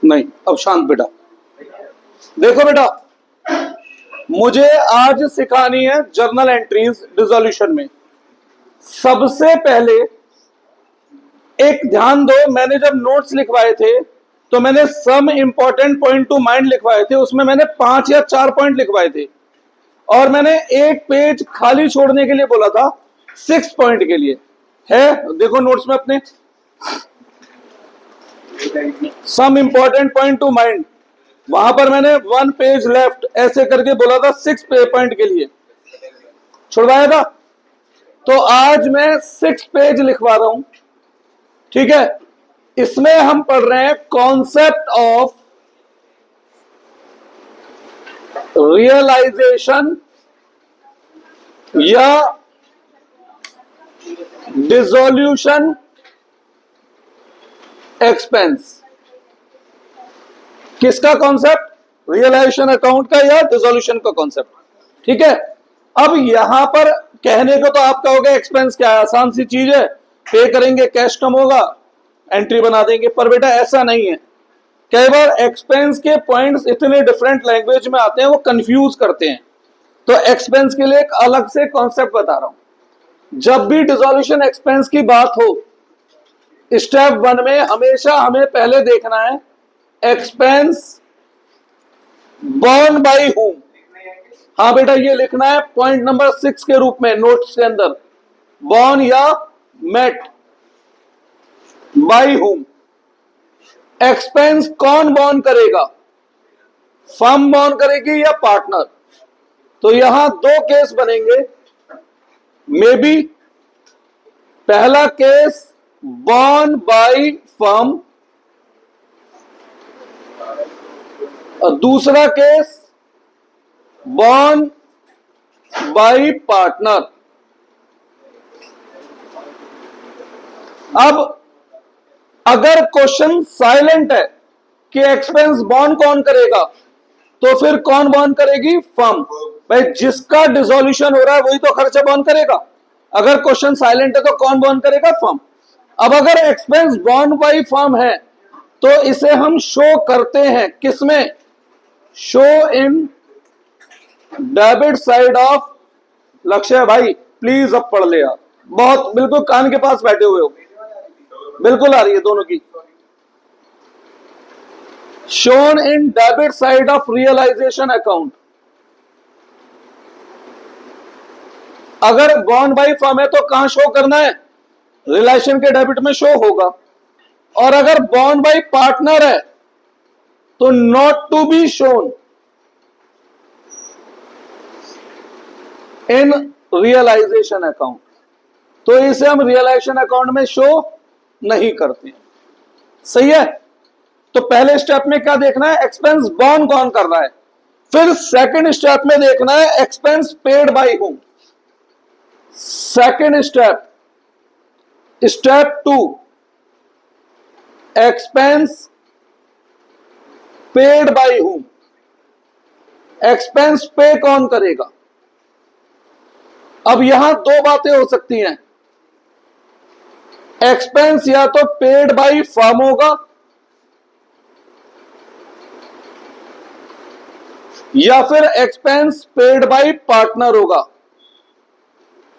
नहीं, अब शांत बेटा। देखो बेटा, मुझे आज सिखानी है जर्नल एंट्रीज डिसोल्यूशन में। सबसे पहले एक ध्यान दो, मैंने जब नोट्स लिखवाए थे तो मैंने some important point to mind लिखवाए थे, उसमें मैंने 5 या 4 पॉइंट लिखवाए थे और मैंने एक पेज खाली छोड़ने के लिए बोला था 6 पॉइंट के लिए। है, देखो नोट्स में अपने some important point to mind, वहां पर मैंने 1 पेज लेफ्ट ऐसे करके बोला था 6 पॉइंट के लिए, छुड़वाया था। तो आज मैं 6 पेज लिखवा रहा हूं, ठीक है। इसमें हम पढ़ रहे हैं कॉन्सेप्ट ऑफ रियलाइजेशन या डिसोल्यूशन एक्सपेंस। किसका कॉन्सेप्ट? रियलाइजेशन अकाउंट का या डिसोल्यूशन का कॉन्सेप्ट, ठीक है। अब यहां पर कहने को तो आप कहोगे एक्सपेंस क्या है, आसान सी चीज है, पे करेंगे कैश कम होगा, एंट्री बना देंगे। पर बेटा ऐसा नहीं है। कई बार एक्सपेंस के पॉइंट्स इतने डिफरेंट लैंग्वेज में आते हैं, वो कंफ्यूज करते हैं। तो एक्सपेंस के लिए एक अलग से कॉन्सेप्ट बता रहा हूं। जब भी डिसोल्यूशन एक्सपेंस की बात हो, स्टेप 1 में हमेशा हमें पहले देखना है एक्सपेंस बॉर्न बाय हूम। हाँ बेटा, ये लिखना है पॉइंट नंबर 6 के रूप में नोट्स के अंदर, बॉर्न या मेट बाय हूम। एक्सपेंस कौन बॉर्न करेगा? फर्म बॉर्न करेगी या पार्टनर? तो यहां 2 केस बनेंगे, मे बी पहला केस बॉर्न बाय फर्म और दूसरा केस बॉर्न बाय पार्टनर। अब अगर क्वेश्चन साइलेंट है कि एक्सपेंस बॉर्न कौन करेगा, तो फिर कौन बॉर्न करेगी? फर्म। भाई जिसका डिसोल्यूशन हो रहा है वही तो खर्चा बॉर्न करेगा। अगर क्वेश्चन साइलेंट है तो कौन बॉर्न करेगा? फर्म। अब अगर एक्सपेंस बॉर्न बाय फर्म है तो इसे हम शो करते हैं किसमें? Show in debit side of. लक्ष्य भाई प्लीज अब पढ़ ले यार, बहुत बिल्कुल कान के पास बैठे हुए हो, बिल्कुल आ रही है दोनों की। Shown in debit side of realisation account. अगर बॉर्न बाय फर्म है तो कहां शो करना है? रिलेशन के डेबिट में शो होगा। और अगर बॉर्न बाय पार्टनर है तो not to be shown in realisation account. तो इसे हम रियलाइजेशन अकाउंट में शो नहीं करते हैं, सही है। तो पहले स्टेप में क्या देखना है? एक्सपेंस बॉर्न कौन कर रहा है। फिर सेकंड स्टेप में देखना है expense paid bye whom. Second step, step 2, expense paid bye whom. Expense पे कौन करेगा? अब यहां 2 बातें हो सकती हैं। एक्सपेंस या तो पेड बाय फर्म होगा या फिर एक्सपेंस पेड बाय पार्टनर होगा।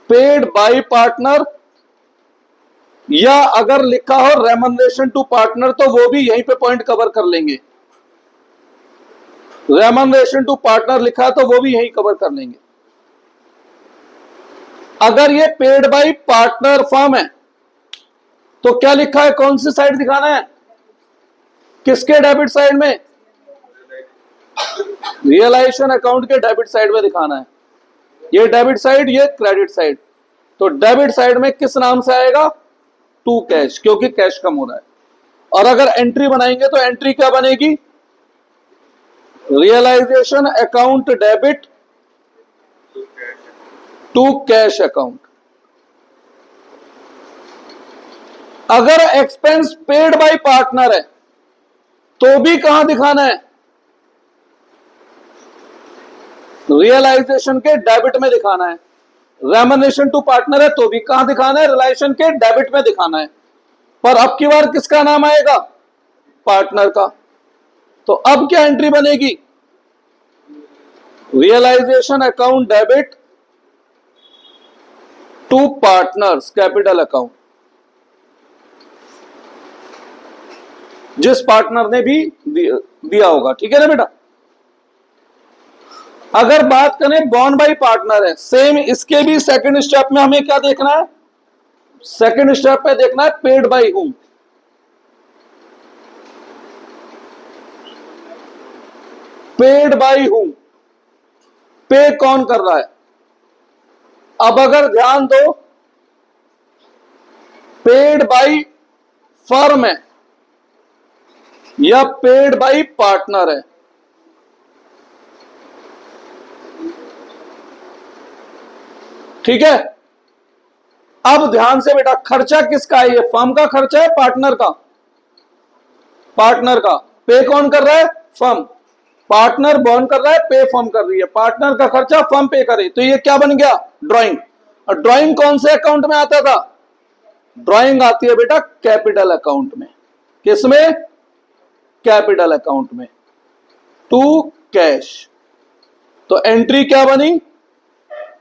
पेड बाय पार्टनर, या अगर लिखा हो रेमनरेशन टू पार्टनर तो वो भी यहीं पे पॉइंट कवर कर लेंगे। रेमनरेशन टू पार्टनर लिखा है तो वो भी यहीं कवर कर लेंगे। अगर ये पेड बाय पार्टनर फर्म है तो क्या लिखा है? कौन सी साइड दिखाना है? किसके डेबिट साइड में? रियलाइजेशन अकाउंट के डेबिट साइड में दिखाना है। ये डेबिट साइड, ये क्रेडिट साइड। तो डेबिट साइड में किस नाम से आएगा? टू कैश, क्योंकि कैश कम हो रहा है। और अगर एंट्री बनाएंगे तो एंट्री क्या बनेगी? Realisation account debit to cash account. अगर एक्सपेंस पेड बाय पार्टनर है तो भी कहां दिखाना है? रियलाइजेशन के डेबिट में दिखाना है। रेमनेशन टू पार्टनर है तो भी कहां दिखाना है, रिलेशन के डेबिट में दिखाना है, पर अब की बार किसका नाम आएगा, पार्टनर का। तो अब क्या एंट्री बनेगी, realisation account debit to partners capital account, जिस पार्टनर ने भी दिया होगा, ठीक है ना बेटा। अगर बात करें बॉन्ड बाई पार्टनर है, सेम इसके भी सेकंड स्टेप में हमें क्या देखना है, सेकंड स्टेप पे देखना है paid by whom. Paid by whom, पे कौन कर रहा है। अब अगर ध्यान दो, पेड बाई फर्म है या पेड बाई पार्टनर है, ठीक है। अब ध्यान से बेटा, खर्चा किसका है, ये फर्म का खर्चा है पार्टनर का, पार्टनर का। पे कौन कर रहा है, फर्म। पार्टनर बॉन्ड कर रहा है, पे फर्म कर रही है। पार्टनर का खर्चा फर्म पे करे, तो ये क्या बन गया, ड्राइंग। और ड्राइंग कौन से अकाउंट में आता था, ड्राइंग आती है बेटा कैपिटल अकाउंट में। किसमें, कैपिटल अकाउंट में, टू कैश। तो एंट्री क्या बनी,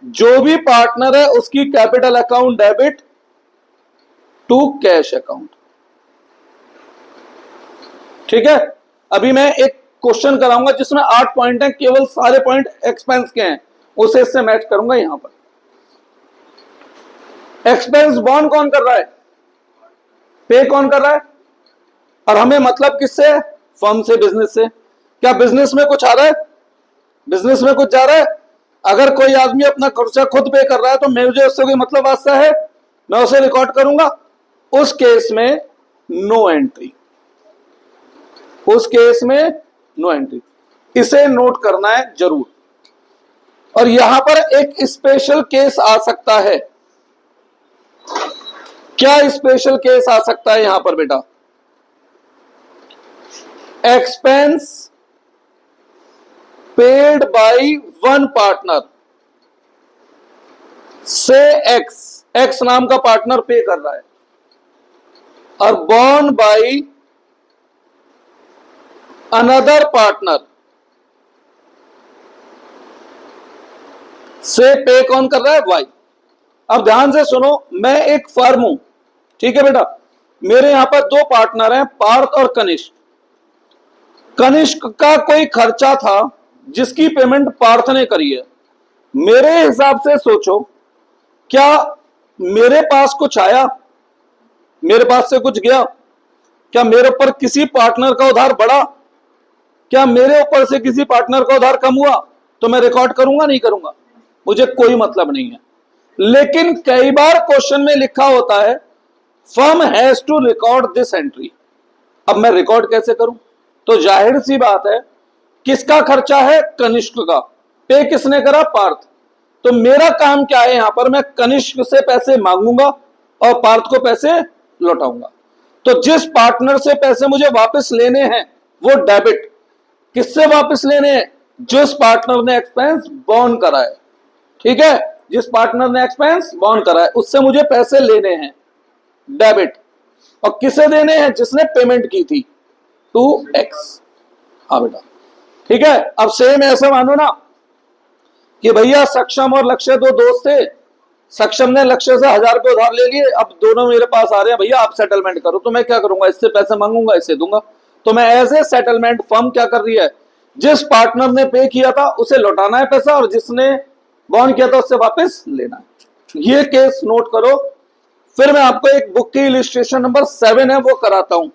जो भी पार्टनर है उसकी capital account debit to cash account, ठीक है। अभी मैं एक क्वेश्चन कराऊंगा जिसमें 8 पॉइंट हैं, केवल सारे पॉइंट एक्सपेंस के हैं, उसे इससे मैच करूंगा। यहां पर एक्सपेंस बॉन्ड कौन कर रहा है, पे कौन कर रहा है, और हमें मतलब किससे है, फर्म से, बिजनेस से। क्या बिजनेस में कुछ आ रहा है, बिजनेस में कुछ जा रहा है। अगर कोई आदमी अपना खर्चा खुद पे कर रहा है तो मुझे उससे कोई मतलब वास्ता है, मैं उसे रिकॉर्ड करूंगा। उस केस में नो एंट्री, उस केस में नो एंट्री, इसे नोट करना है जरूर। और यहां पर एक स्पेशल केस आ सकता है। क्या स्पेशल केस आ सकता है यहां पर बेटा, expense paid by one partner से एक्स नाम का पार्टनर पे कर रहा है, और बॉन्ड बाय अनदर पार्टनर से पे कौन कर रहा है, वाई। अब ध्यान से सुनो, मैं एक फर्म हूं, ठीक है बेटा। मेरे यहां पर 2 पार्टनर हैं, पार्थ और कनिष्क। कनिष्क का कोई खर्चा था जिसकी पेमेंट पार्थ ने करी है। मेरे हिसाब से सोचो, क्या मेरे पास कुछ आया, मेरे पास से कुछ गया, क्या मेरे ऊपर किसी पार्टनर का उधार बढ़ा, क्या मेरे ऊपर से किसी पार्टनर का उधार कम हुआ, तो मैं रिकॉर्ड करूंगा नहीं करूंगा, मुझे कोई मतलब नहीं है। लेकिन कई बार क्वेश्चन में लिखा होता है firm has to record this entry. अब मैं रिकॉर्ड कैसे करूं, तो जाहिर सी बात है, किसका खर्चा है, कनिष्क का, पे किसने करा, पार्थ। तो मेरा काम क्या है यहां पर, मैं कनिष्क से पैसे मांगूंगा और पार्थ को पैसे लौटाऊंगा। तो जिस पार्टनर से पैसे मुझे वापस लेने हैं वो डेबिट, किससे वापस लेने हैं, जिस पार्टनर ने एक्सपेंस बॉन्ड करा है, ठीक है। जिस पार्टनर ने एक्सपेंस बॉन्ड करा है उससे मुझे पैसे लेने हैं, डेबिट। और किसे देने हैं, जिसने पेमेंट की थी, टू एक्स। हाँ बेटा, ठीक है। अब सेम ऐसे मानो ना कि भैया सक्षम और लक्ष्य 2 दोस्त थे, सक्षम ने लक्ष्य से 1000 रुपए उधार ले लिए, अब दोनों मेरे पास आ रहे हैं, भैया आप सेटलमेंट करो। तो मैं क्या करूंगा, इससे पैसे मांगूंगा, इससे दूंगा। तो मैं एज ए सेटलमेंट, फर्म क्या कर रही है, जिस पार्टनर ने पे किया था उसे लौटाना है पैसा, और जिसने बॉन्ड किया था उससे वापस लेना है। ये केस नोट करो। फिर मैं आपको एक बुक की इलिस्ट्रेशन नंबर 7 है वो कराता हूं,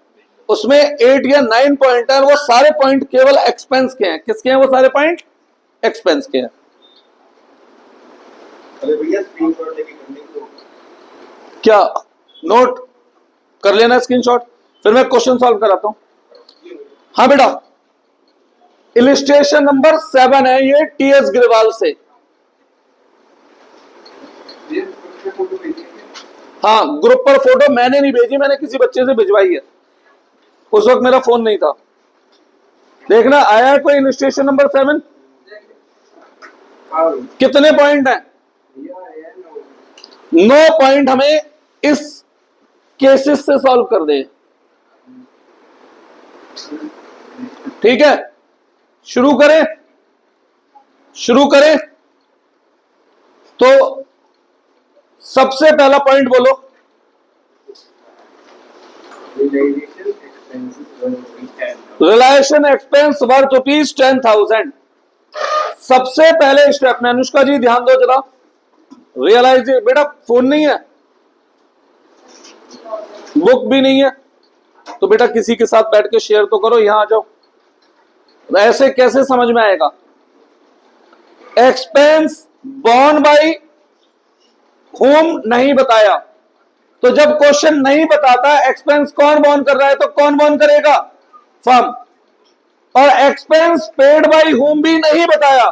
उसमें 8 या 9 पॉइंट है, वो सारे पॉइंट केवल एक्सपेंस के हैं। किसके हैं वो सारे पॉइंट, एक्सपेंस के हैं। अरे भैया स्क्रीनशॉट लेके करने को, क्या नोट कर लेना स्क्रीनशॉट, फिर मैं क्वेश्चन सॉल्व कराता हूं। हाँ बेटा, इलिस्ट्रेशन नंबर 7 है ये, टीएस ग्रेवाल से। हाँ, ग्रुप पर फोटो मैंने नहीं भेजी, मैंने किसी बच्चे से भिजवाई है, उस वक्त मेरा फोन नहीं था। देखना आया है कोई इलिस्ट्रेशन नंबर 7, कितने पॉइंट हैं, 9 पॉइंट हमें इस केसेस से सॉल्व कर दे। ठीक है, शुरू करें। तो सबसे पहला पॉइंट बोलो। रिलायेशन एक्सपेंस वर्थ ₹10,000। सबसे पहले स्टेप में, अनुष्का जी ध्यान दो जरा, रियलाइज, बेटा फोन नहीं है, बुक भी नहीं है, तो बेटा किसी के साथ बैठ के शेयर तो करो, यहां आ जाओ। ऐसे कैसे समझ में आएगा? एक्सपेंस बॉर्न बाई होम नहीं बताया, तो जब क्वेश्चन नहीं बताता एक्सपेंस कौन बॉर्न कर रहा है, तो कौन बॉर्न करेगा? फर्म। और एक्सपेंस पेड बाई होम भी नहीं बताया,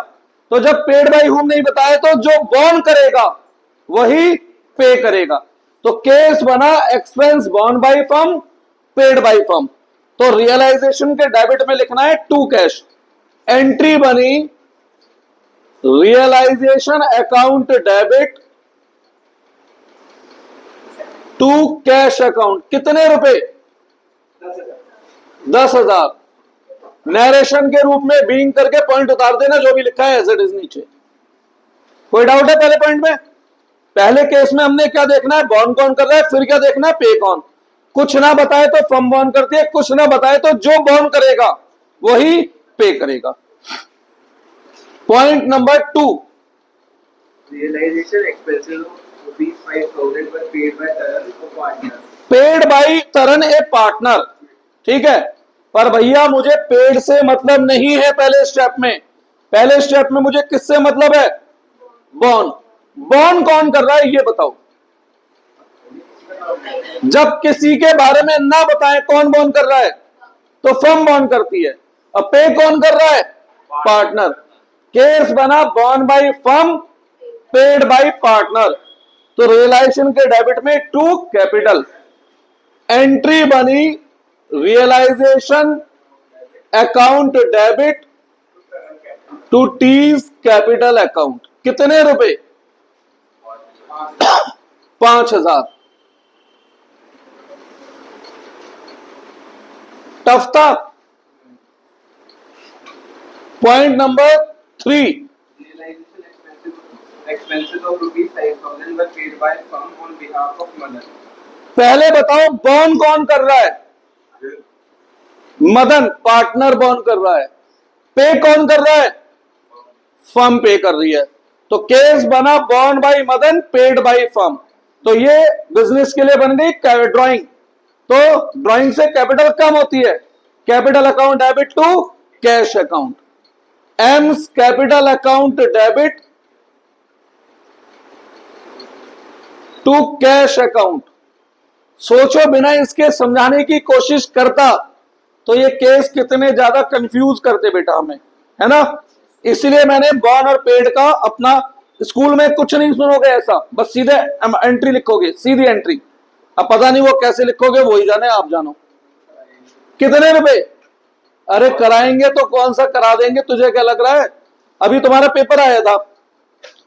तो जब पेड बाई होम नहीं बताया तो जो बॉर्न करेगा वही पे करेगा। तो केस बना expense borne by firm, paid by firm. तो रियलाइजेशन के डेबिट में लिखना है टू कैश। एंट्री बनी realisation account debit to cash account. कितने रुपए? 10,000। नरेशन के रूप में बीइंग करके पॉइंट उतार देना, जो भी लिखा है एज इट इज नीचे। कोई डाउट है पहले पॉइंट में? पहले केस में हमने क्या देखना है? बॉर्न कौन कर रहा है, फिर क्या देखना है? पे कौन। कुछ ना बताए तो फर्म बॉर्न करती है, कुछ ना बताए तो जो बॉर्न करेगा वही पे करेगा। Point number 2, Realization expenses of ₹5,000 were paid by Taran for partner. Paid by Taran a partner. ठीक है, पर भैया मुझे पेड से मतलब नहीं है पहले स्टेप में। पहले स्टेप में मुझे किससे मतलब है? बॉर्न। बॉर्न कौन कर रहा है ये बताओ। जब किसी के बारे में ना बताएं कौन बॉर्न कर रहा है, तो फर्म बॉर्न करती है। अब पे कौन कर रहा है? पार्टनर। केस बना born by firm, paid by partner. तो रियलाइजेशन के डेबिट में टू कैपिटल। एंट्री बनी realisation account debit to tease capital account. कितने रुपए? 5,000। टफ था। Point number 3, Realization expenses of ₹5,000 were paid by firm on behalf of Madan. पहले बताओ born कौन कर रहा है? मदन, पार्टनर बॉर्न कर रहा है। पे कौन कर रहा है? फर्म पे कर रही है। तो केस बना born by Madan, paid by firm. तो ये बिजनेस के लिए बन गई ड्राइंग। तो ड्राइंग से कैपिटल कम होती है। Capital account debit to cash account. M's capital account debit to cash account. सोचो, बिना इसके समझाने की कोशिश करता तो ये केस कितने ज्यादा कंफ्यूज करते बेटा हमें, है ना। इसलिए मैंने बॉर्न और पेड का अपना, स्कूल में कुछ नहीं सुनोगे ऐसा, बस सीधे एंट्री लिखोगे, सीधी एंट्री। अब पता नहीं वो कैसे लिखोगे, वो ही जाने, आप जानो। कितने रुपए? अरे कराएंगे तो कौन सा करा देंगे, तुझे क्या लग रहा है? अभी तुम्हारा पेपर आया था,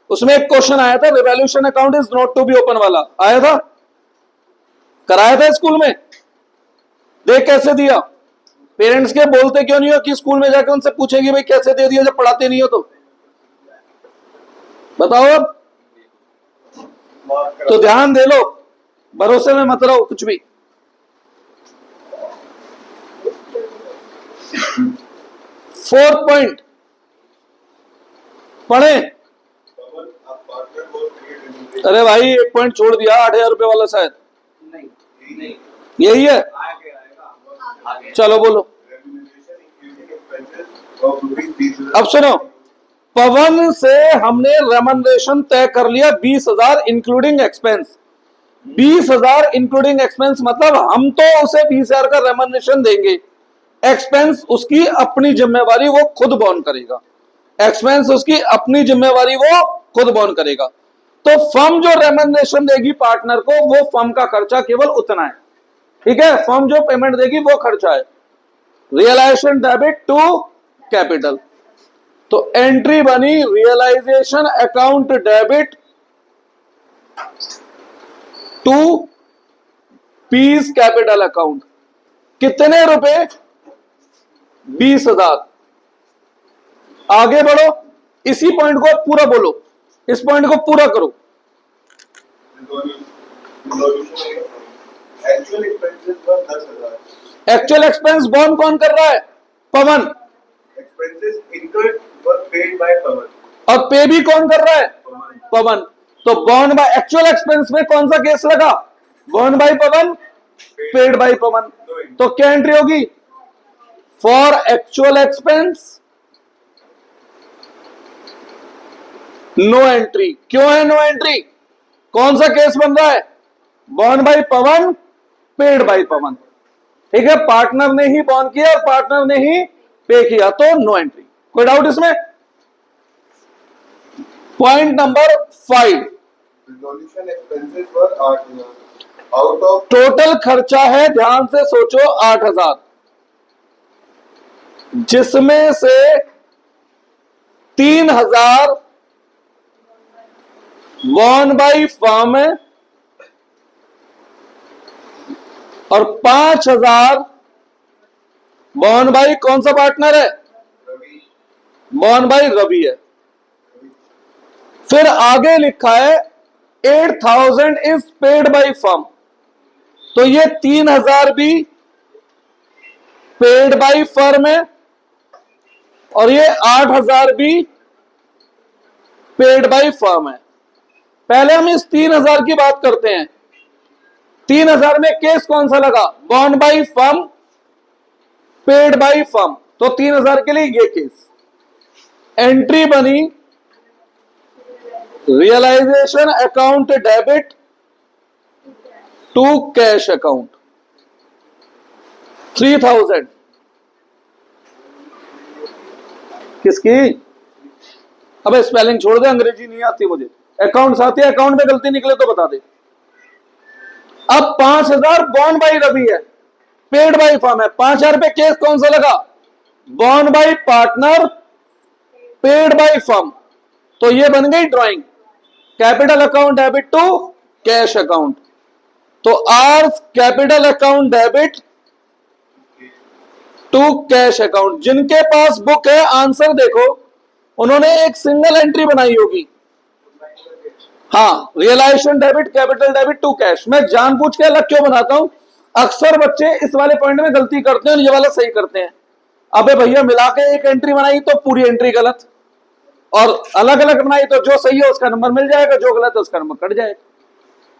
उसमें एक क्वेश्चन आया था, revaluation account is not to be open वाला आया था, कराया था स्कूल में। देख कैसे दिया। पेरेंट्स के बोलते क्यों नहीं हो कि स्कूल में जाकर उनसे पूछेंगे भाई कैसे दे दिया, जब पढ़ाते नहीं हो तो बताओ। अब तो ध्यान दे लो, भरोसे में मत रहो कुछ भी। 4th पॉइंट पढ़े। अरे भाई एक पॉइंट छोड़ दिया, 8,000 रुपए वाला शायद। नहीं, यही है, चलो बोलो। अब सुनो, पवन से हमने रेमनरेशन तय कर लिया 20,000 इंक्लूडिंग एक्सपेंस। 20,000 इंक्लूडिंग एक्सपेंस मतलब हम तो उसे 20,000 का रेमनरेशन देंगे, एक्सपेंस उसकी अपनी जिम्मेवारी, वो खुद बॉर्न करेगा। एक्सपेंस उसकी अपनी जिम्मेवारी, वो खुद बॉर्न करेगा। तो फर्म जो रेमनरेशन देगी पार्टनर को, वो फर्म का खर्चा केवल उतना है। ठीक है, फर्म जो पेमेंट देगी वो खर्चा है। Realisation debit to capital. तो एंट्री बनी realisation account debit to P's capital account. कितने रुपए? 20,000। आगे बढ़ो, इसी पॉइंट को पूरा बोलो, इस पॉइंट को पूरा करो। एक्चुअल एक्सपेंसेस पर 10,000। एक्चुअल एक्सपेंस बॉर्न कौन कर रहा है? Pawan. Expenses incurred were paid by Pawan. और पे भी कौन कर रहा है? पवन। तो बॉर्न बाय एक्चुअल एक्सपेंस में कौन सा केस लगा? Borne by Pawan, paid by Pawan. तो क्या एंट्री होगी? For actual expense no entry. क्यों है नो एंट्री? कौन सा केस बन रहा है? Borne by Pawan, paid by Pawan. ठीक है, पार्टनर ने ही बॉर्न किया और पार्टनर ने ही पे किया, तो नो एंट्री। कोई डाउट इसमें? पॉइंट नंबर 5, रिजोल्यूशन एक्सपेंसेस पर 8,000 आउट ऑफ टोटल खर्चा है, ध्यान से सोचो, 8,000, जिसमें से 3,000 बॉर्न बाय फर्म है और 5,000 बॉर्न बाय कौन सा पार्टनर है? रवि। बॉर्न बाय रवि है। फिर आगे लिखा है 8,000 इज पेड बाय फर्म, तो ये 3,000 भी पेड बाय फर्म है और ये 8,000 भी पेड बाय फर्म है। पहले हम इस 3,000 की बात करते हैं। 3,000 में केस कौन सा लगा? Borne by firm, paid by firm. तो 3,000 के लिए ये केस। एंट्री बनी realisation account debit to cash account 3,000 किसकी? अबे स्पेलिंग छोड़ दे, अंग्रेजी नहीं आती मुझे, अकाउंट आती है, अकाउंट में गलती निकले तो बता दे। अब 5,000 बॉर्न बाय रवि है, पेड बाय फर्म है। 5,000 पे केस कौन सा लगा? Borne by partner, paid by firm. तो ये बन गई drawing, capital account debit to cash account. तो or capital account debit to cash account. जिनके पास बुक है, आंसर देखो, उन्होंने एक सिंगल एंट्री बनाई होगी। हाँ, realisation debit, capital debit to cash. मैं जानबूझ के अलग क्यों बनाता हूं? अक्सर बच्चे इस वाले पॉइंट में गलती करते हैं और ये वाला सही करते हैं। अबे भैया, मिला के एक एंट्री बनाई तो पूरी एंट्री गलत, और अलग अलग बनाई तो जो सही है उसका नंबर मिल जाएगा, जो गलत है उसका नंबर कट जाएगा।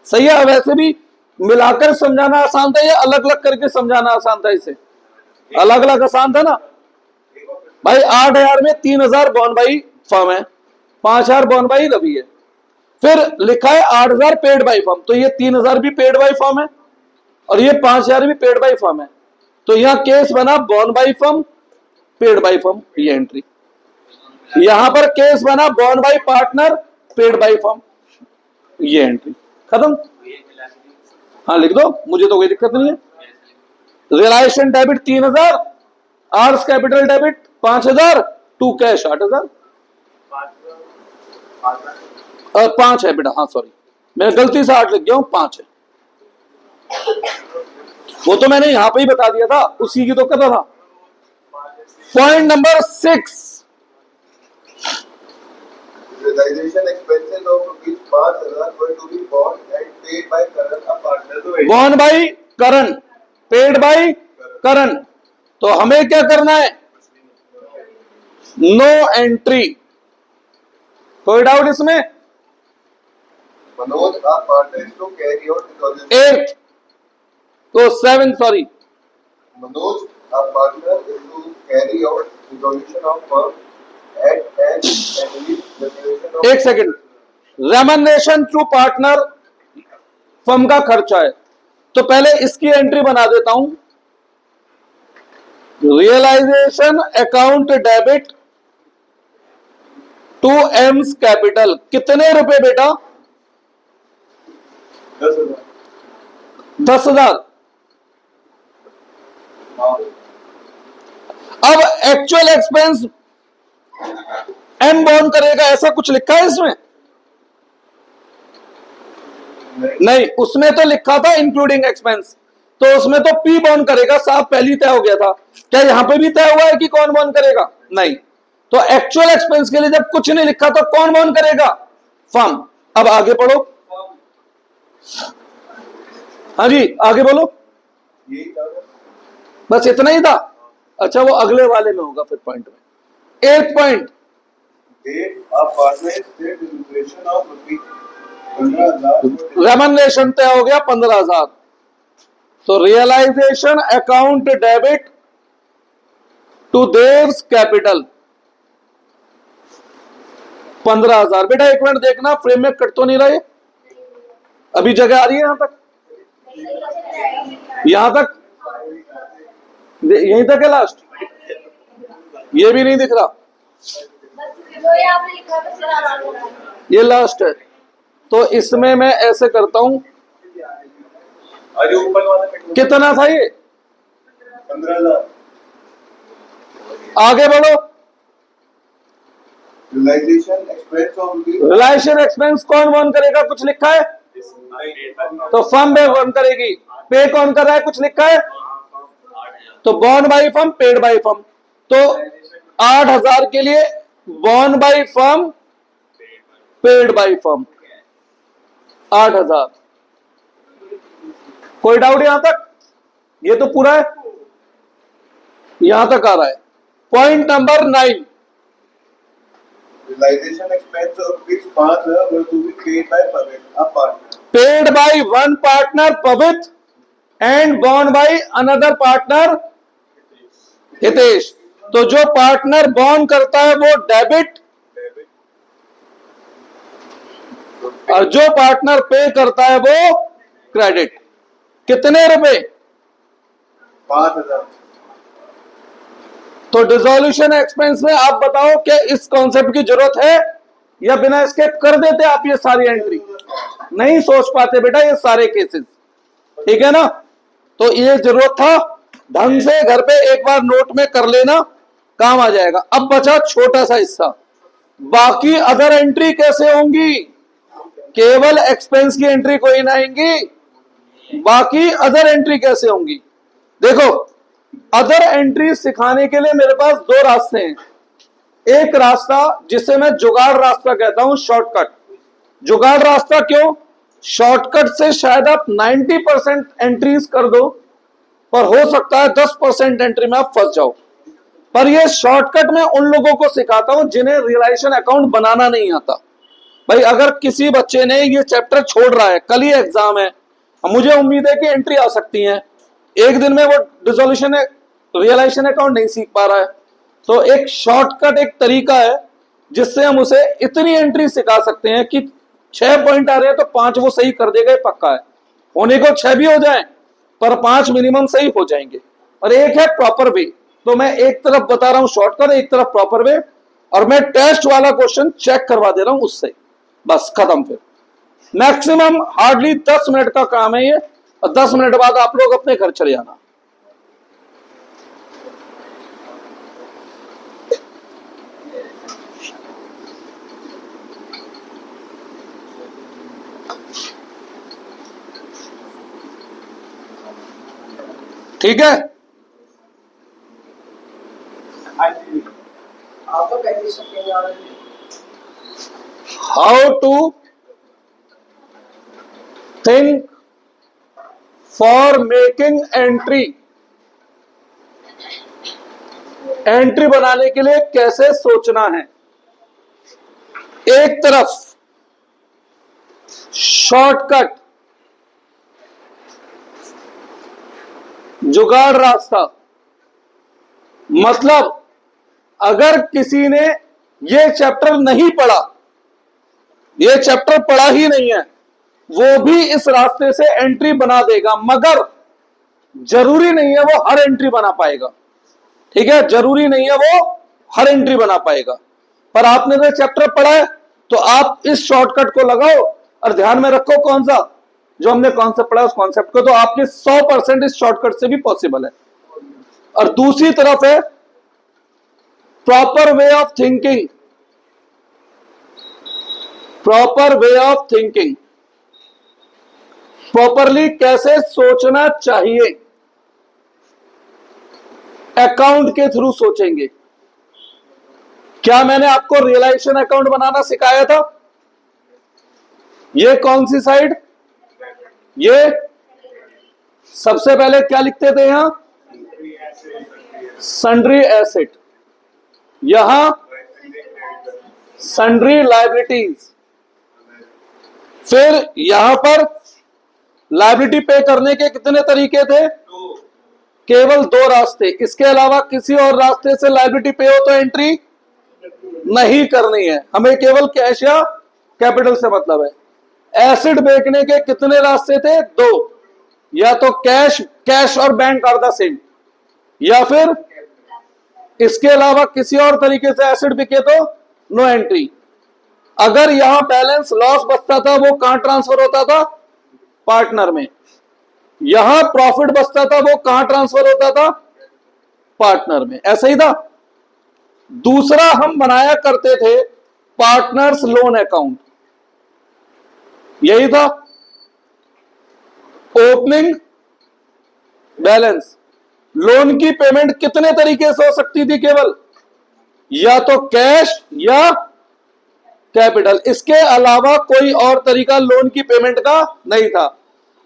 सही है? वैसे भी मिलाकर समझाना आसान था या अलग अलग करके समझाना आसान था? इसे अलग अलग आसान था ना भाई। 8,000 में 3,000 बॉर्न बाई फर्म है, 5,000 बॉर्न बाई रवि है। फिर लिखा है 8,000 पेड बाई फर्म, तो ये 3,000 भी पेड बाई फर्म है और ये 5,000 भी पेड बाई फर्म है। तो यहां केस बना born by firm, paid by firm, ये एंट्री। यहां पर केस बना born by partner, paid by firm, ये एंट्री। खत्म? हाँ लिख दो, मुझे तो कोई दिक्कत नहीं है। Realisation debit 3,000, R's capital debit 5,000, to cash 8,000 और 5 है बेटा। हाँ सॉरी, मैंने गलती से 8 लिख गया हूं, 5 है। वो तो मैंने यहां पे ही बता दिया था, उसी की तो कथा था। Point number 6, realization expenses of rupees 5,000 were to be borne and paid by Karan, a partner to it. Borne by Karan, paid by Karan. तो हमें क्या करना है? No entry. कोई डाउट इसमें? Manoj, a partner is to carry out resolution. 8 तो 7 sorry, Manoj, a partner is to carry out resolution of firm at an annual remuneration of. एक second. Remuneration through partner firm का खर्चा है, तो पहले इसकी एंट्री बना देता हूं। Realisation account debit to A's capital. कितने रुपए बेटा? 10,000. 10,000। अब एक्चुअल एक्सपेंस एम बॉर्न करेगा, ऐसा कुछ लिखा है इसमें? नहीं, उसमें तो लिखा था इंक्लूडिंग एक्सपेंस, तो उसमें तो पी बॉर्न करेगा, साहब पहले तय हो गया था। क्या यहां पे भी तय हुआ है कि कौन बॉर्न करेगा? नहीं। तो एक्चुअल एक्सपेंस के लिए जब कुछ नहीं लिखा तो कौन बॉर्न करेगा? फर्म। अब आगे पढ़ो। हाँ जी, आगे बोलो। यही था। बस इतना ही था? अच्छा, वो अगले वाले में होगा फिर पॉइंट में। 8 point, Date of partner state remuneration of rupees 15,000 remuneration तय हो गया 15,000। तो realisation account debit to Dev's capital 15,000। बेटा एक मिनट देखना, फ्रेम में कट तो नहीं रहा है? अभी जगह आ रही है यहां तक? यहां तक? यहीं तक है लास्ट? ये भी नहीं दिख रहा? ये लास्ट है। तो इसमें मैं ऐसे करता हूं, अरे ऊपर वाला पे कितना था ये? 15,000 आगे बढ़ो। realization expense of rupees realisation expense कौन बॉर्न करेगा? कुछ लिखा है? तो फर्म पे बॉर्न करेगी। पे कौन कर रहा है? कुछ लिखा है? तो born by firm, paid by firm. तो 8,000 के लिए born by firm, paid by firm 8,000। कोई डाउट यहां तक? ये तो पूरा है, यहां तक आ रहा है। Point number 9, realization expense of rupees 5,000 were to be paid by a partner paid by one partner Pavitra and borne by another partner Hitesh. तो जो पार्टनर बॉर्न करता है वो डेबिट, और जो पार्टनर पे करता है वो क्रेडिट। कितने रुपए? 5,000 तो डिसोल्यूशन एक्सपेंस में आप बताओ कि इस कॉन्सेप्ट की जरूरत है या बिना इसके कर देते आप ये सारी एंट्री? नहीं सोच पाते बेटा ये सारे केसेस, ठीक है ना? तो ये जरूरत था, ढंग से घर पे एक बार नोट में कर लेना, काम आ जाएगा। अब बचा छोटा सा हिस्सा, बाकी अदर एंट्री कैसे होंगी? केवल एक्सपेंस की एंट्री कोई ना आएंगी, बाकी अदर एंट्री कैसे होंगी? देखो, अदर एंट्री सिखाने के लिए मेरे पास 2 रास्ते हैं। एक रास्ता जिसे मैं जुगाड़ रास्ता कहता हूं, शॉर्टकट। जुगाड़ रास्ता क्यों? शॉर्टकट से शायद आप 90% एंट्रीज कर दो, पर हो सकता है 10% एंट्री में आप फंस जाओ। पर यह शॉर्टकट मैं उन लोगों को सिखाता हूं जिन्हें रियलाइजेशन अकाउंट बनाना नहीं आता। भाई अगर किसी बच्चे ने ये चैप्टर छोड़ रहा है, कल ही एग्जाम है, मुझे उम्मीद है कि एंट्री आ सकती है, एक दिन में वो डिसोल्यूशन रियलाइजेशन अकाउंट नहीं सीख पा रहा है, तो एक शॉर्टकट, एक तरीका है जिससे हम उसे इतनी एंट्री सिखा सकते हैं कि 6 पॉइंट आ रहे हैं तो 5 वो सही कर देगा, ये पक्का है। होने को 6 भी हो जाए पर 5 मिनिमम सही हो जाएंगे। और एक है प्रॉपर वे। तो मैं एक तरफ बता रहा हूं शॉर्टकट, एक तरफ प्रॉपर वे, और मैं टेस्ट वाला क्वेश्चन चेक करवा दे रहा हूं उससे, बस खत्म। फिर मैक्सिमम हार्डली 10 मिनट का काम है ये, और 10 मिनट बाद आप लोग अपने घर चले जाना। ठीक है? How to think for making entry. Entry बनाने के लिए कैसे सोचना है। एक तरफ शॉर्टकट, जुगाड़ रास्ता, मतलब अगर किसी ने ये चैप्टर नहीं पढ़ा, ये चैप्टर पढ़ा ही नहीं है, वो भी इस रास्ते से एंट्री बना देगा, मगर जरूरी नहीं है वो हर एंट्री बना पाएगा। ठीक है, जरूरी नहीं है वो हर एंट्री बना पाएगा। पर आपने तो चैप्टर पढ़ा है तो आप इस शॉर्टकट को लगाओ और ध्यान में रखो कौन सा, जो हमने कॉन्सेप्ट पढ़ा उस कॉन्सेप्ट को, तो आपके 100% इस शॉर्टकट से भी पॉसिबल है। और दूसरी तरफ है proper way of thinking. Proper way of thinking properly कैसे सोचना चाहिए, अकाउंट के थ्रू सोचेंगे। क्या मैंने आपको रियलाइजेशन अकाउंट बनाना सिखाया था? ये कौन सी साइड, ये सबसे पहले क्या लिखते थे यहां, सन्ड्री एसेट, यहां सन्ड्री लायबिलिटीज, फिर यहां पर लायबिलिटी पे करने के कितने तरीके थे, केवल 2 रास्ते, इसके अलावा किसी और रास्ते से लायबिलिटी पे हो तो एंट्री नहीं करनी है, हमें केवल कैश या कैपिटल से मतलब है। एसिड बेचने के कितने रास्ते थे, 2, या तो कैश और बैंक आर द सेम, या फिर इसके अलावा किसी और तरीके से एसिड बिके तो नो एंट्री। अगर यहां बैलेंस लॉस बचता था वो कहां ट्रांसफर होता था, पार्टनर में। यहां प्रॉफिट बचता था वो कहां ट्रांसफर होता था, पार्टनर में। ऐसा ही था। दूसरा हम बनाया करते थे पार्टनर्स लोन अकाउंट, यही था। ओपनिंग बैलेंस, लोन की पेमेंट कितने तरीके से हो सकती थी, केवल या तो कैश या कैपिटल, इसके अलावा कोई और तरीका लोन की पेमेंट का नहीं था।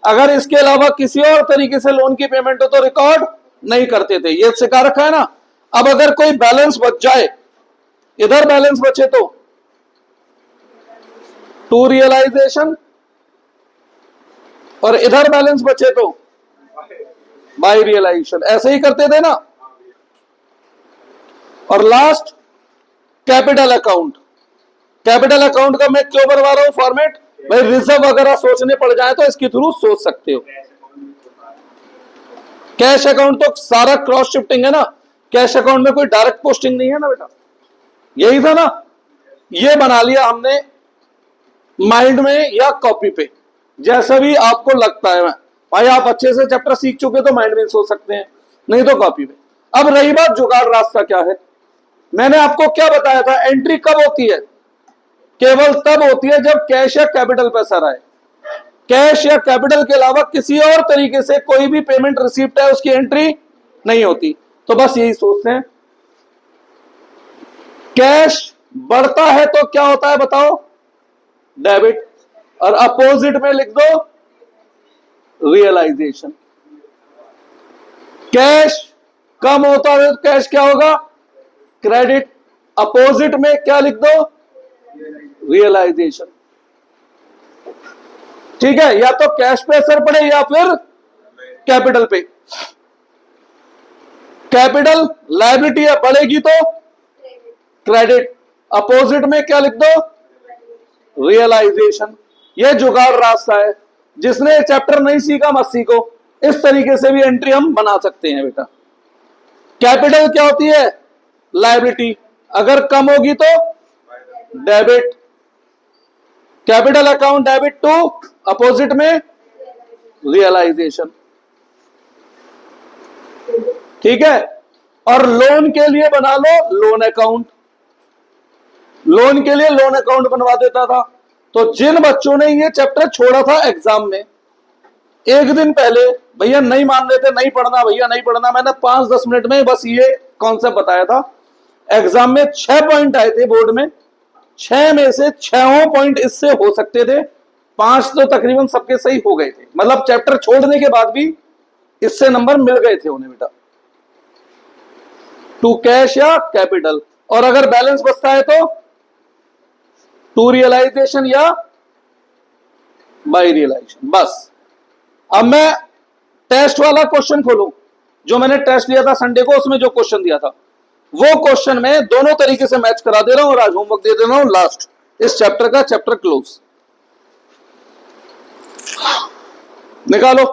अगर इसके अलावा किसी और तरीके से लोन की पेमेंट हो तो रिकॉर्ड नहीं करते थे, ये सिखा रखा है ना। अब अगर कोई बैलेंस बच जाए, इधर बैलेंस बचे तो टू रियलाइजेशन, और इधर बैलेंस बचे तो बाय रियलाइजेशन, ऐसे ही करते थे ना। और last capital account. Capital account का मैं क्यों बनवा रहा हूं फॉर्मेट, भाई रिजर्व वगैरह सोचने पड़ जाए तो इसके थ्रू सोच सकते हो। कैश अकाउंट तो सारा क्रॉस शिफ्टिंग है ना, कैश अकाउंट में कोई डायरेक्ट पोस्टिंग नहीं है ना बेटा, यही था ना। ये बना लिया हमने माइंड में या कॉपी पे, जैसा भी आपको लगता है। भाई आप अच्छे से चैप्टर सीख चुके तो माइंड में सोच सकते हैं, नहीं तो कॉपी पे। अब रही बात जुगाड़ रास्ता क्या है, मैंने आपको क्या बताया था, एंट्री कब होती है, केवल तब होती है जब कैश या कैपिटल पैसा आए। कैश या कैपिटल के अलावा किसी और तरीके से कोई भी पेमेंट रिसीप्ट है उसकी एंट्री नहीं होती। तो बस यही सोचते हैं। कैश बढ़ता है तो क्या होता है बताओ, डेबिट, और अपोजिट में लिख दो रियलाइजेशन। कैश कम होता है तो कैश क्या होगा, क्रेडिट, अपोजिट में क्या लिख दो, रियलाइजेशन। ठीक है, या तो कैश पे असर पड़े या फिर कैपिटल पे। कैपिटल लायबिलिटी है, बढ़ेगी तो क्रेडिट, अपोजिट में क्या लिख दो, रियलाइजेशन। यह जुगाड़ रास्ता है, जिसने चैप्टर नहीं सीखा मत सीखो, इस तरीके से भी एंट्री हम बना सकते हैं बेटा। कैपिटल क्या होती है, लायबिलिटी, अगर कम होगी तो debit, capital account debit to, opposite में रियलाइजेशन। ठीक है, और लोन के लिए बना लो लोन अकाउंट, लोन के लिए लोन अकाउंट बनवा देता था। तो जिन बच्चों ने ये चैप्टर छोड़ा था एग्जाम में, एक दिन पहले भैया नहीं मान रहे थे, नहीं पढ़ना भैया नहीं पढ़ना, मैंने 5-10 मिनट में बस ये कॉन्सेप्ट बताया था। एग्जाम में 6 पॉइंट आए थे बोर्ड में, 6 में से 6 पॉइंट इससे हो सकते थे, 5 तो तकरीबन सबके सही हो गए थे। मतलब चैप्टर छोड़ने के बाद भी इससे नंबर मिल गए थे उन्हें बेटा, टू कैश या कैपिटल। और अगर बैलेंस बचता है तो टू रियलाइजेशन या बाय रियलाइजेशन। बस अब मैं टेस्ट वाला क्वेश्चन खोलूं, जो मैंने टेस्ट लिया था संडे को, उसमें जो क्वेश्चन दिया था वो क्वेश्चन में दोनों तरीके से मैच करा दे रहा हूं और आज होमवर्क दे दे रहा हूं लास्ट इस चैप्टर का, चैप्टर क्लोज। निकालो।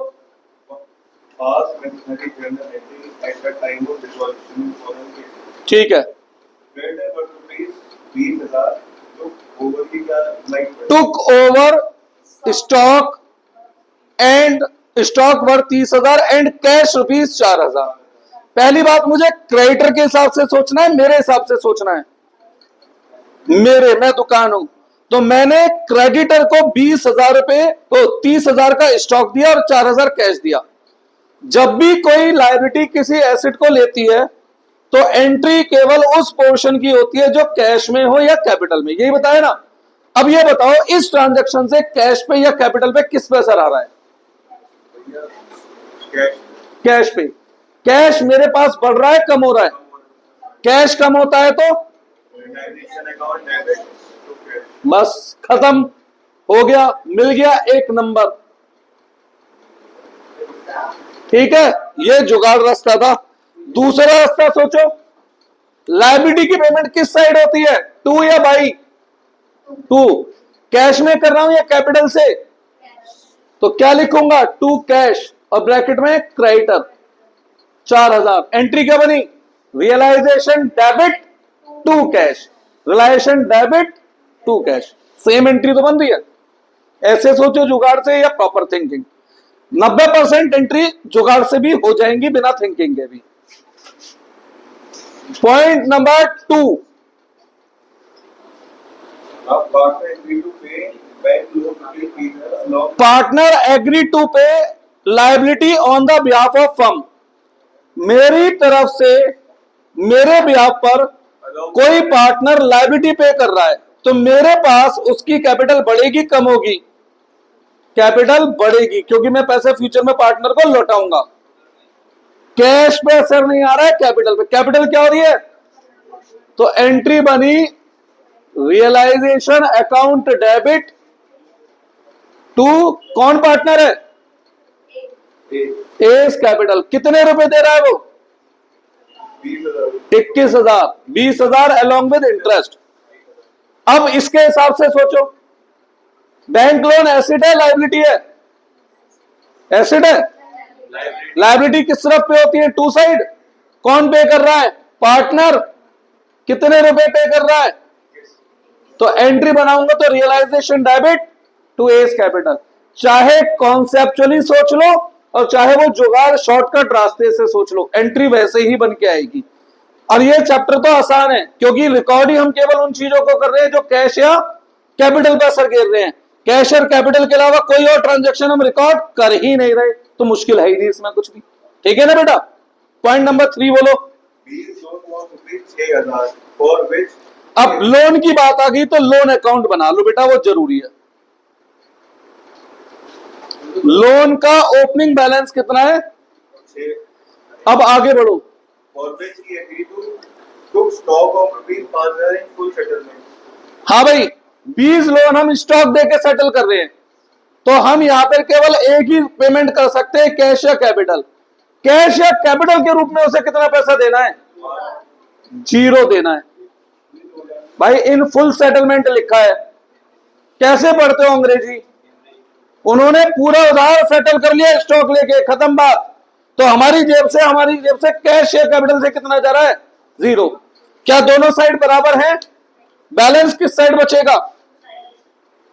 ठीक है, took over stock and stock worth 30,000 and cash rupees 4,000। पहली बात, मुझे क्रेडिटर के हिसाब से सोचना है, मेरे हिसाब से सोचना है, मैं दुकान हूं। तो मैंने क्रेडिटर को 20,000 रुपए तो 30,000 का स्टॉक दिया और 4,000 कैश दिया। जब भी कोई लायबिलिटी किसी एसेट को लेती है तो एंट्री केवल उस पोर्शन की होती है जो कैश में हो या कैपिटल में, यही बताया ना। अब ये बताओ इस ट्रांजैक्शन से कैश पे या कैपिटल पे किस पे असर आ रहा है? कैश पे। कैश मेरे पास बढ़ रहा है कम हो रहा है? कैश कम होता है तो बस खत्म हो गया, मिल गया एक नंबर। ठीक है, ये जुगाड़ रास्ता था। दूसरा रास्ता सोचो, लायबिलिटी की पेमेंट किस साइड होती है, टू या बाई? टू। कैश में कर रहा हूं या कैपिटल से? तो क्या लिखूंगा, टू कैश और ब्रैकेट में क्रेडिटर 4,000। एंट्री क्या बनी, realisation debit to cash, realisation debit to cash. Same entry तो बन रही है। ऐसे सोचो जुगाड़ से या प्रॉपर थिंकिंग। 90% एंट्री जुगाड़ से भी हो जाएंगी बिना थिंकिंग के भी। Point number 2, partner agree to pay liability on the behalf of firm. मेरी तरफ से मेरे बिहाफ पर कोई पार्टनर लायबिलिटी पे कर रहा है तो मेरे पास उसकी कैपिटल बढ़ेगी कम होगी? कैपिटल बढ़ेगी, क्योंकि मैं पैसे फ्यूचर में पार्टनर को लौटाऊंगा। कैश पे असर नहीं आ रहा है, कैपिटल पे। कैपिटल क्या हो रही है? तो एंट्री बनी रियलाइजेशन अकाउंट डेबिट टू कौन पार्टनर है? S capital. कितने रुपए दे रहा है वो? 21,000। 20,000 अलॉन्ग विद इंटरेस्ट। अब इसके हिसाब से सोचो, बैंक लोन एसेट है लायबिलिटी है? एसेट है। लायबिलिटी किस तरफ पे होती है? To side. कौन पे कर रहा है? पार्टनर। कितने रुपए पे कर रहा है? तो एंट्री बनाऊंगा तो realisation debit to S capital. चाहे कॉन्सेप्चुअली सोच लो और चाहे वो जुगाड़ शॉर्टकट रास्ते से सोच लो, एंट्री वैसे ही बन के आएगी। और ये चैप्टर तो आसान है क्योंकि रिकॉर्ड ही हम केवल उन चीजों को कर रहे हैं जो कैश या कैपिटल पर असर कर रहे हैं। कैश और कैपिटल के अलावा कोई और ट्रांजैक्शन हम रिकॉर्ड कर ही नहीं रहे, तो मुश्किल है ही नहीं इसमें कुछ भी। ठीक है ना बेटा? पॉइंट नंबर 3 बोलो। अब लोन की बात आ गई तो लोन अकाउंट बना लो बेटा, वो जरूरी है। लोन का ओपनिंग बैलेंस कितना है? अब आगे बढ़ो। हाँ भाई, 20 लोन हम स्टॉक देके सेटल कर रहे हैं, तो हम यहां पर केवल एक ही पेमेंट कर सकते हैं, कैश या कैपिटल। कैश या कैपिटल के रूप में उसे कितना पैसा देना है? 0 देना है। भाई इन फुल सेटलमेंट लिखा है, कैसे पढ़ते हो अंग्रेजी? उन्होंने पूरा उधार सेटल कर लिया स्टॉक लेके, खत्म बात। तो हमारी जेब से कैश या कैपिटल से कितना जा रहा है? 0। क्या दोनों साइड बराबर हैं? बैलेंस किस साइड बचेगा?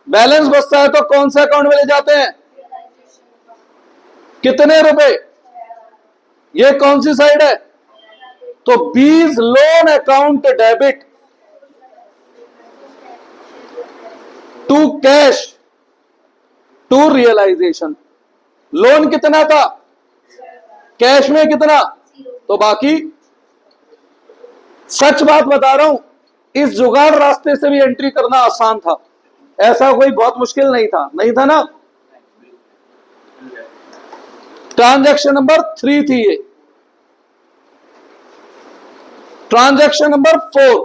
बैलेंस बचता है तो कौन सा अकाउंट में ले जाते हैं? कितने रुपए? ये कौन सी साइड है? तो 20 loan account debit to cash to realisation. Loan कितना था? कैश में कितना? तो बाकी। सच बात बता रहा हूं, इस जुगाड़ रास्ते से भी एंट्री करना आसान था, ऐसा कोई बहुत मुश्किल नहीं था, नहीं था ना? ट्रांजैक्शन नंबर 3 थी ये। ट्रांजैक्शन नंबर 4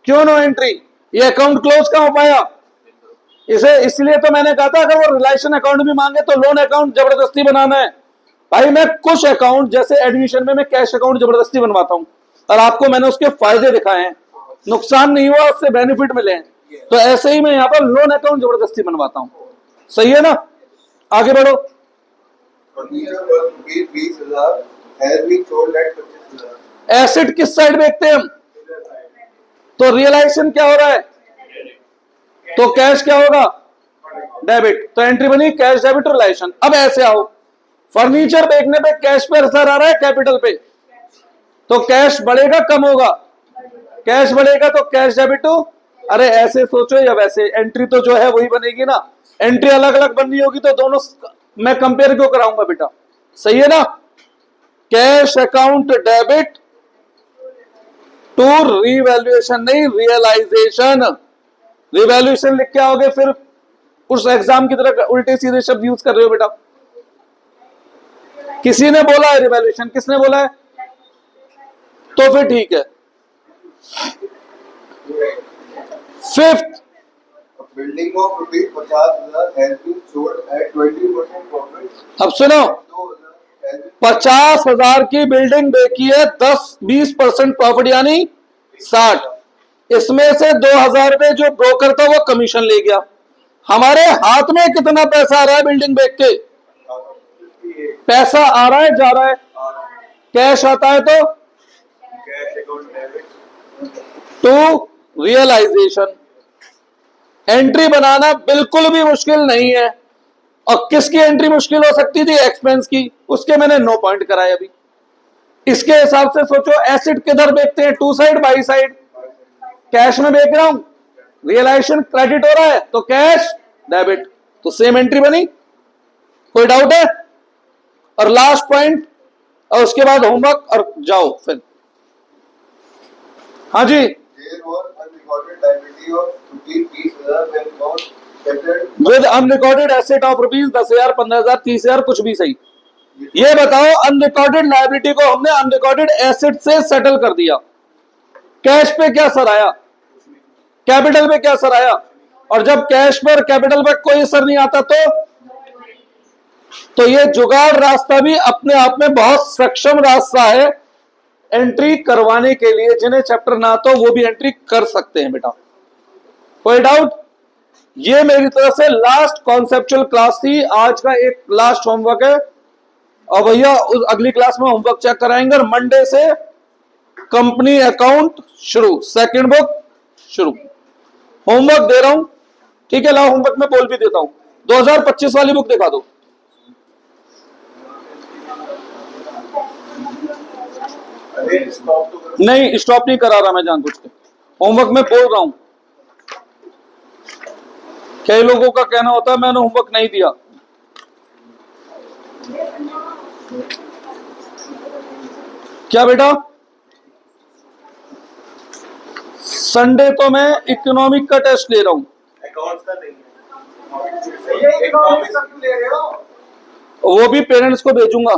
क्यों नो एंट्री? ये अकाउंट क्लोज कहां हो पाया? इसे इसलिए तो मैंने कहा था अगर वो रिलेशन अकाउंट भी मांगे तो लोन अकाउंट जबरदस्ती बनाना है। भाई मैं कुछ अकाउंट जैसे एडमिशन में मैं कैश अकाउंट जबरदस्ती बनवाता हूं और आपको मैंने उसके फायदे दिखाए हैं, नुकसान नहीं हुआ, उससे बेनिफिट मिले हैं। तो ऐसे ही मैं यहाँ पर लोन अकाउंट जबरदस्ती बनवाता हूं। सही है ना? आगे बढ़ो। एसेट किस साइड बेचते हैं हम? तो रियलाइजेशन क्या हो रहा है? तो कैश क्या होगा? डेबिट। तो एंट्री बनी कैश डेबिट रियलाइजेशन। अब ऐसे आओ, फर्नीचर बेचने पे कैश पे असर आ रहा है कैपिटल पे, तो कैश बढ़ेगा कम होगा? कैश बढ़ेगा तो कैश डेबिट टू, अरे ऐसे सोचो या वैसे, एंट्री तो जो है वही बनेगी ना, एंट्री अलग अलग बननी होगी तो दोनों मैं कंपेयर क्यों कराऊंगा बेटा, सही है ना। Cash account debit to revaluation, नहीं रियलाइजेशन। रिवैल्यूएशन लिख के आओगे फिर उस एग्जाम की तरह उल्टे सीधे शब्द यूज कर रहे हो बेटा। किसी ने बोला है रिवैल्यूएशन, किसने बोला है, तो फिर ठीक है। Fifth, building of rupees 50,000 has been sold at 20% profit. अब सुनो, 2,000 has been 50,000 की बिल्डिंग बेची है 10-20% प्रॉफिट यानी 60, इसमें से 2,000 रुपए जो ब्रोकर था वो कमीशन ले गया। हमारे हाथ में कितना पैसा आ रहा है बिल्डिंग बेच के, पैसा आ रहा है जा रहा है, कैश आता है तो cash account debit. To realisation. Entry बनाना बिल्कुल भी मुश्किल नहीं है, और किसकी एंट्री मुश्किल हो सकती थी, एक्सपेंस की, उसके मैंने 9 पॉइंट कराए अभी। इसके हिसाब से सोचो एसेट किधर बेचते हैं, to side by side, cash में बेच रहा हूं, रियलाइजेशन क्रेडिट हो रहा है तो कैश डेबिट, तो सेम एंट्री बनी, कोई डाउट है। और लास्ट पॉइंट, और उसके बाद होमवर्क और जाओ फिर। हाँ जी, There was unrecorded liability of rupees 30,000 when found settled. With unrecorded asset of rupees 10,000, 15,000, 30,000, कुछ भी सही। ये बताओ अनरिकॉर्डेड लायबिलिटी को हमने अनरिकॉर्डेड एसेट से सेटल कर दिया, कैश पे क्या असर आया, कैपिटल पे क्या असर आया, और जब कैश पर कैपिटल पे कोई असर नहीं आता तो ये जुगाड़ रास्ता भी अपने आप में बहुत सक्षम रास्ता है एंट्री करवाने के लिए, जिन्हें चैप्टर ना तो वो भी एंट्री कर सकते हैं बेटा, कोई डाउट। ये मेरी तरफ से लास्ट कॉन्सेप्चुअल क्लास थी, आज का एक लास्ट होमवर्क है, और भैया उस अगली क्लास में होमवर्क चेक कराएंगे, और मंडे से कंपनी अकाउंट शुरू, सेकंड बुक शुरू। होमवर्क दे रहा हूं, ठीक है, लाओ होमवर्क में बोल भी देता हूं, 2025 वाली बुक दिखा दो। नहीं स्टॉप नहीं करा रहा मैं जानबूझ के, होमवर्क में बोल रहा हूं। कई लोगों का कहना होता है मैंने होमवर्क नहीं दिया, क्या बेटा, संडे तो मैं इकोनॉमिक का टेस्ट ले रहा हूं, अकाउंट्स का नहीं है, इकोनॉमिक्स का क्यों ले रहे हो? वो भी पेरेंट्स को भेजूंगा,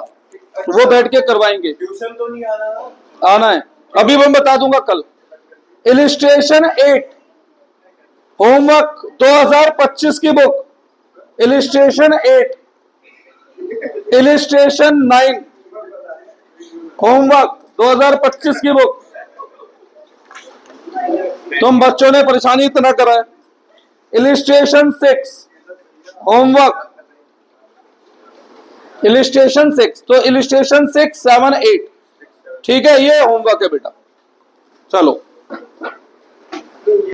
वो बैठ के करवाएंगे। ट्यूशन तो नहीं आना ना? आना है, अभी मैं बता दूंगा कल। इलिस्ट्रेशन 8 होमवर्क 2025 की बुक, इलिस्ट्रेशन 8, इलिस्ट्रेशन 9 होमवर्क 2025 की बुक। तुम बच्चों ने परेशानी इतना करा है। इलिस्ट्रेशन 6 होमवर्क, इलिस्ट्रेशन 6, तो इलिस्ट्रेशन 6, 7, 8, ठीक है, ये होमवर्क है बेटा, चलो।